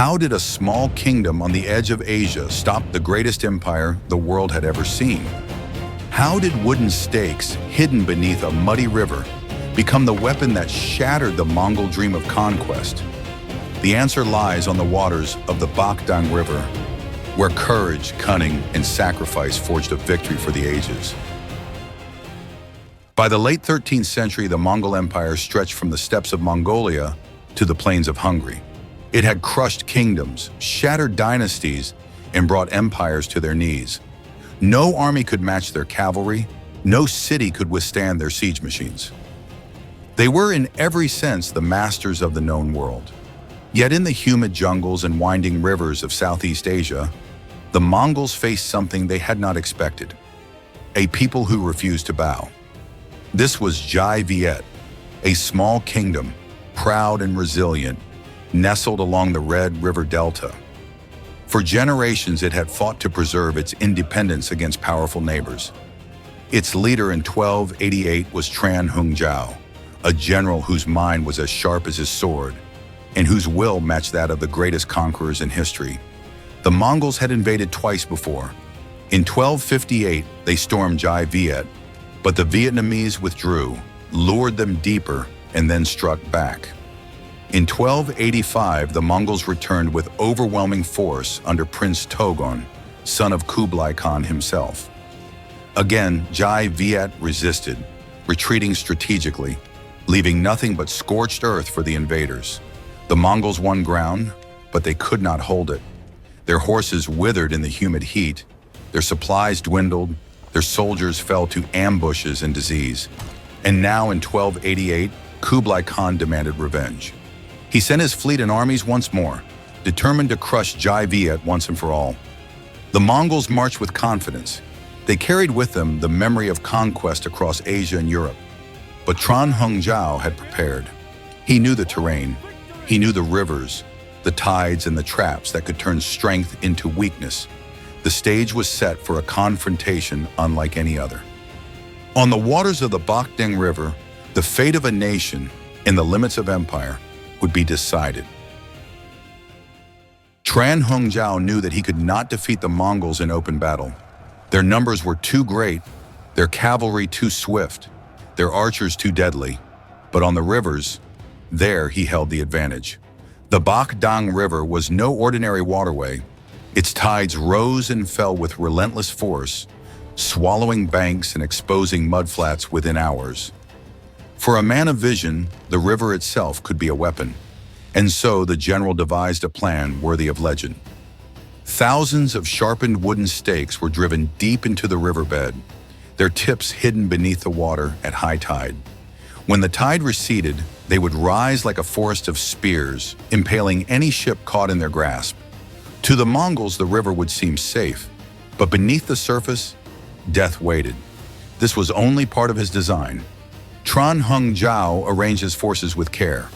How did a small kingdom on the edge of Asia stop the greatest empire the world had ever seen? How did wooden stakes hidden beneath a muddy river become the weapon that shattered the Mongol dream of conquest? The answer lies on the waters of the Bakdang River, where courage, cunning, and sacrifice forged a victory for the ages. By the late 13th century, the Mongol Empire stretched from the steppes of Mongolia to the plains of Hungary. It had crushed kingdoms, shattered dynasties, and brought empires to their knees. No army could match their cavalry, no city could withstand their siege machines. They were in every sense the masters of the known world. Yet in the humid jungles and winding rivers of Southeast Asia, the Mongols faced something they had not expected: a people who refused to bow. This was Jai Viet, a small kingdom, proud and resilient, nestled along the Red River Delta. For generations, it had fought to preserve its independence against powerful neighbors. Its leader in 1288 was Tran Hung Jiao, a general whose mind was as sharp as his sword, and whose will matched that of the greatest conquerors in history. The Mongols had invaded twice before. In 1258, they stormed Jai Viet, but the Vietnamese withdrew, lured them deeper, and then struck back. In 1285, the Mongols returned with overwhelming force under Prince Togon, son of Kublai Khan himself. Again, Jai Viet resisted, retreating strategically, leaving nothing but scorched earth for the invaders. The Mongols won ground, but they could not hold it. Their horses withered in the humid heat, their supplies dwindled, their soldiers fell to ambushes and disease. And now in 1288, Kublai Khan demanded revenge. He sent his fleet and armies once more, determined to crush Jai Viet once and for all. The Mongols marched with confidence. They carried with them the memory of conquest across Asia and Europe. But Tran Hung Jiao had prepared. He knew the terrain. He knew the rivers, the tides, and the traps that could turn strength into weakness. The stage was set for a confrontation unlike any other. On the waters of the Bakdang River, the fate of a nation in the limits of empire would be decided. Tran Hung Jiao knew that he could not defeat the Mongols in open battle. Their numbers were too great, their cavalry too swift, their archers too deadly. But on the rivers, there he held the advantage. The Bakdang River was no ordinary waterway. Its tides rose and fell with relentless force, swallowing banks and exposing mudflats within hours. For a man of vision, the river itself could be a weapon, and so the general devised a plan worthy of legend. Thousands of sharpened wooden stakes were driven deep into the riverbed, their tips hidden beneath the water at high tide. When the tide receded, they would rise like a forest of spears, impaling any ship caught in their grasp. To the Mongols, the river would seem safe, but beneath the surface, death waited. This was only part of his design. Tran Hung Jiao arranged his forces with care.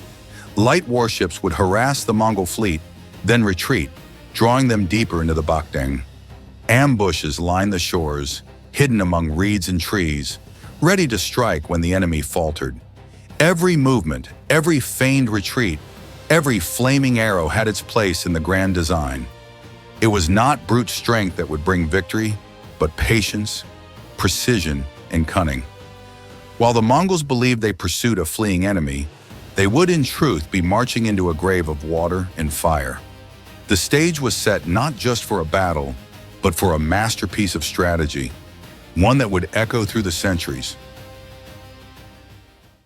Light warships would harass the Mongol fleet, then retreat, drawing them deeper into the Bakdang. Ambushes lined the shores, hidden among reeds and trees, ready to strike when the enemy faltered. Every movement, every feigned retreat, every flaming arrow had its place in the grand design. It was not brute strength that would bring victory, but patience, precision, and cunning. While the Mongols believed they pursued a fleeing enemy, they would in truth be marching into a grave of water and fire. The stage was set not just for a battle, but for a masterpiece of strategy, one that would echo through the centuries.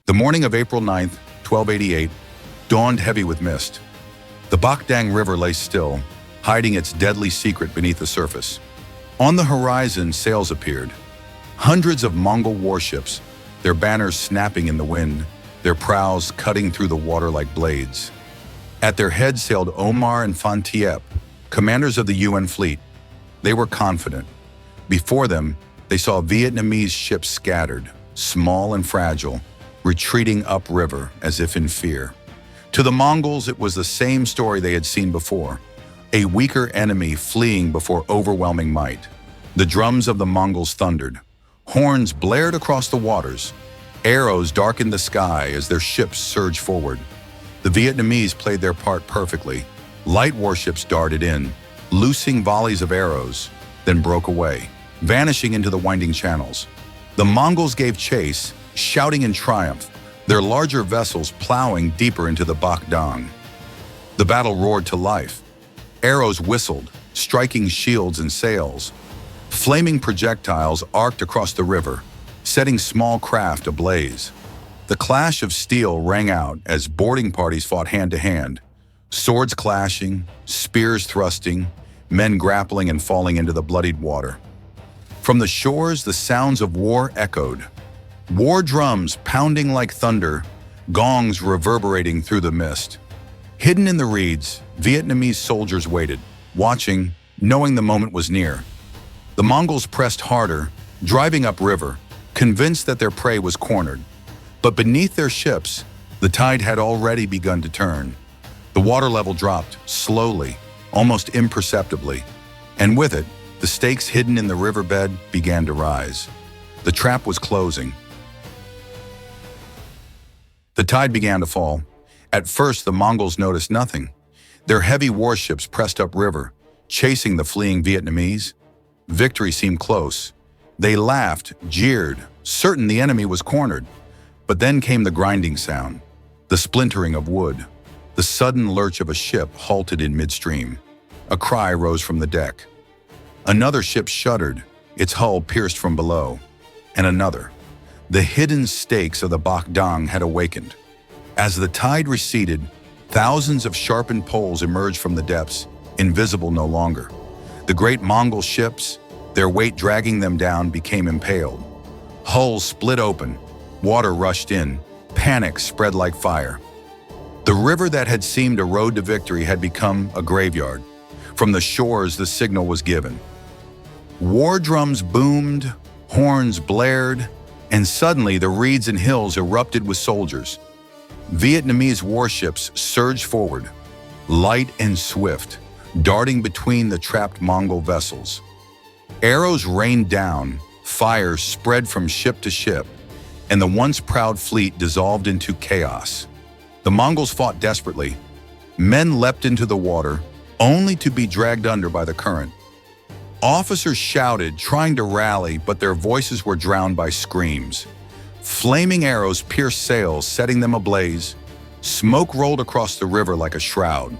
The morning of April 9th, 1288, dawned heavy with mist. The Bakdang River lay still, hiding its deadly secret beneath the surface. On the horizon, sails appeared. Hundreds of Mongol warships, their banners snapping in the wind, their prows cutting through the water like blades. At their head sailed Omar and Fantiep, commanders of the UN fleet. They were confident. Before them, they saw Vietnamese ships scattered, small and fragile, retreating upriver as if in fear. To the Mongols, it was the same story they had seen before: a weaker enemy fleeing before overwhelming might. The drums of the Mongols thundered. Horns blared across the waters. Arrows darkened the sky as their ships surged forward. The Vietnamese played their part perfectly, Light warships darted in, loosing volleys of arrows, then broke away, vanishing into the winding channels. The Mongols gave chase, shouting in triumph, their larger vessels plowing deeper into the Bakdang. The battle roared to life. Arrows whistled, striking shields and sails. Flaming projectiles arced across the river, setting small craft ablaze. The clash of steel rang out as boarding parties fought hand-to-hand, swords clashing, spears thrusting, men grappling and falling into the bloodied water. From the shores, the sounds of war echoed. War drums pounding like thunder, gongs reverberating through the mist. Hidden in the reeds, Vietnamese soldiers waited, watching, knowing the moment was near. The Mongols pressed harder, driving upriver, convinced that their prey was cornered. But beneath their ships, the tide had already begun to turn. The water level dropped, slowly, almost imperceptibly, and with it, the stakes hidden in the riverbed began to rise. The trap was closing. The tide began to fall. At first, the Mongols noticed nothing. Their heavy warships pressed upriver, chasing the fleeing Vietnamese. Victory seemed close. They laughed, jeered, certain the enemy was cornered. But then came the grinding sound, the splintering of wood, the sudden lurch of a ship halted in midstream. A cry rose from the deck. Another ship shuddered, its hull pierced from below. And another. The hidden stakes of the Bakdang had awakened. As the tide receded, thousands of sharpened poles emerged from the depths, invisible no longer. The great Mongol ships, their weight dragging them down, became impaled. Hulls split open, water rushed in, panic spread like fire. The river that had seemed a road to victory had become a graveyard. From the shores, the signal was given. War drums boomed, horns blared, and suddenly the reeds and hills erupted with soldiers. Vietnamese warships surged forward, light and swift, darting between the trapped Mongol vessels. Arrows rained down, fire spread from ship to ship, and the once proud fleet dissolved into chaos. The Mongols fought desperately. Men leapt into the water, only to be dragged under by the current. Officers shouted, trying to rally, but their voices were drowned by screams. Flaming arrows pierced sails, setting them ablaze. Smoke rolled across the river like a shroud.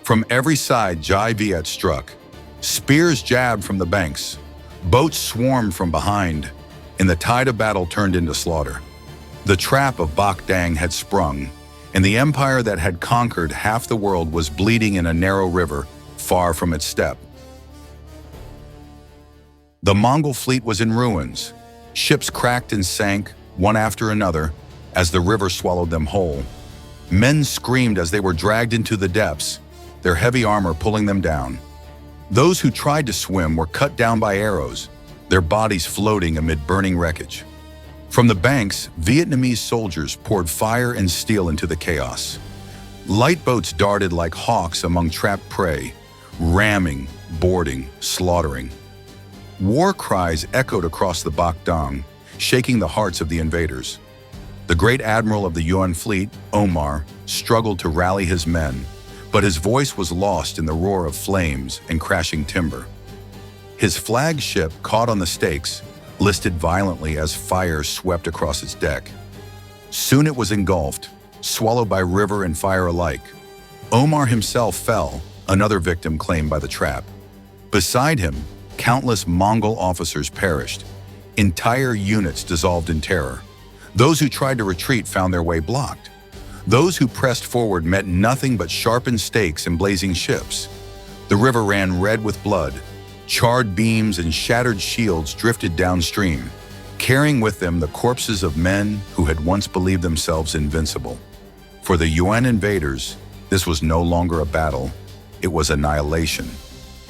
From every side, Jai Viet struck. Spears jabbed from the banks. Boats swarmed from behind, and the tide of battle turned into slaughter. The trap of Bakdang had sprung, and the empire that had conquered half the world was bleeding in a narrow river far from its step. The Mongol fleet was in ruins. Ships cracked and sank, one after another, as the river swallowed them whole. Men screamed as they were dragged into the depths, their heavy armor pulling them down. Those who tried to swim were cut down by arrows, their bodies floating amid burning wreckage. From the banks, Vietnamese soldiers poured fire and steel into the chaos. Light boats darted like hawks among trapped prey, ramming, boarding, slaughtering. War cries echoed across the Bakdang, shaking the hearts of the invaders. The great admiral of the Yuan fleet, Omar, struggled to rally his men, but his voice was lost in the roar of flames and crashing timber. His flagship, caught on the stakes, listed violently as fire swept across its deck. Soon it was engulfed, swallowed by river and fire alike. Omar himself fell, another victim claimed by the trap. Beside him, countless Mongol officers perished. Entire units dissolved in terror. Those who tried to retreat found their way blocked. Those who pressed forward met nothing but sharpened stakes and blazing ships. The river ran red with blood. Charred beams and shattered shields drifted downstream, carrying with them the corpses of men who had once believed themselves invincible. For the Yuan invaders, this was no longer a battle, it was annihilation.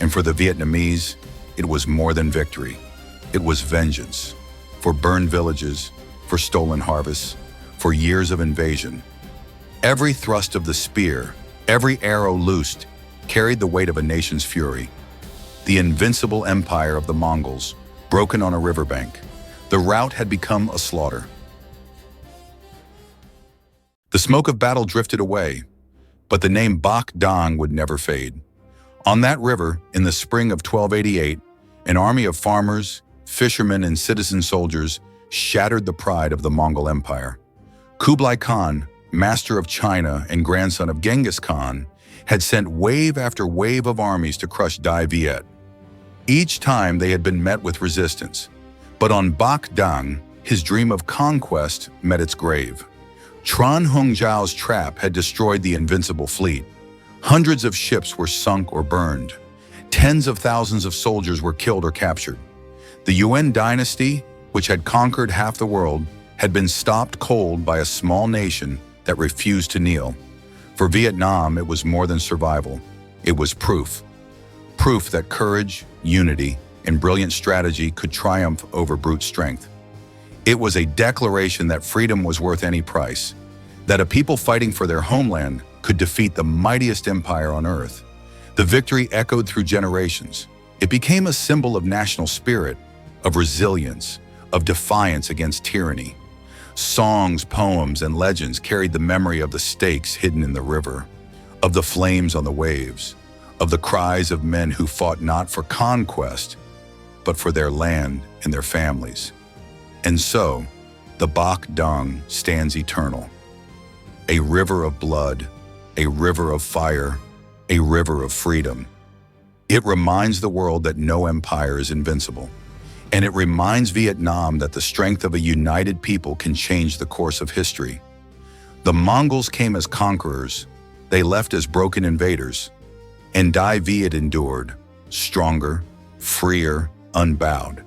And for the Vietnamese, it was more than victory. It was vengeance. For burned villages, for stolen harvests, for years of invasion. Every thrust of the spear, every arrow loosed, carried the weight of a nation's fury. The invincible empire of the Mongols, broken on a riverbank. The rout had become a slaughter. The smoke of battle drifted away, But the name Bak Dang would never fade. On that river, in the spring of 1288, an army of farmers, fishermen, and citizen soldiers shattered the pride of the Mongol Empire. Kublai Khan, master of China and grandson of Genghis Khan, had sent wave after wave of armies to crush Dai Viet. Each time they had been met with resistance. But on Bak Dang, his dream of conquest met its grave. Tran Hung Zhao's trap had destroyed the invincible fleet. Hundreds of ships were sunk or burned. Tens of thousands of soldiers were killed or captured. The Yuan dynasty, which had conquered half the world, had been stopped cold by a small nation that refused to kneel. For Vietnam, it was more than survival. It was proof. Proof that courage, unity, and brilliant strategy could triumph over brute strength. It was a declaration that freedom was worth any price, that a people fighting for their homeland could defeat the mightiest empire on earth. The victory echoed through generations. It became a symbol of national spirit, of resilience, of defiance against tyranny. Songs, poems, and legends carried the memory of the stakes hidden in the river, of the flames on the waves, of the cries of men who fought not for conquest, but for their land and their families. And so, the Bak Dang stands eternal. A river of blood, a river of fire, a river of freedom. It reminds the world that no empire is invincible. And it reminds Vietnam that the strength of a united people can change the course of history. The Mongols came as conquerors, they left as broken invaders, and Dai Viet endured, stronger, freer, unbowed.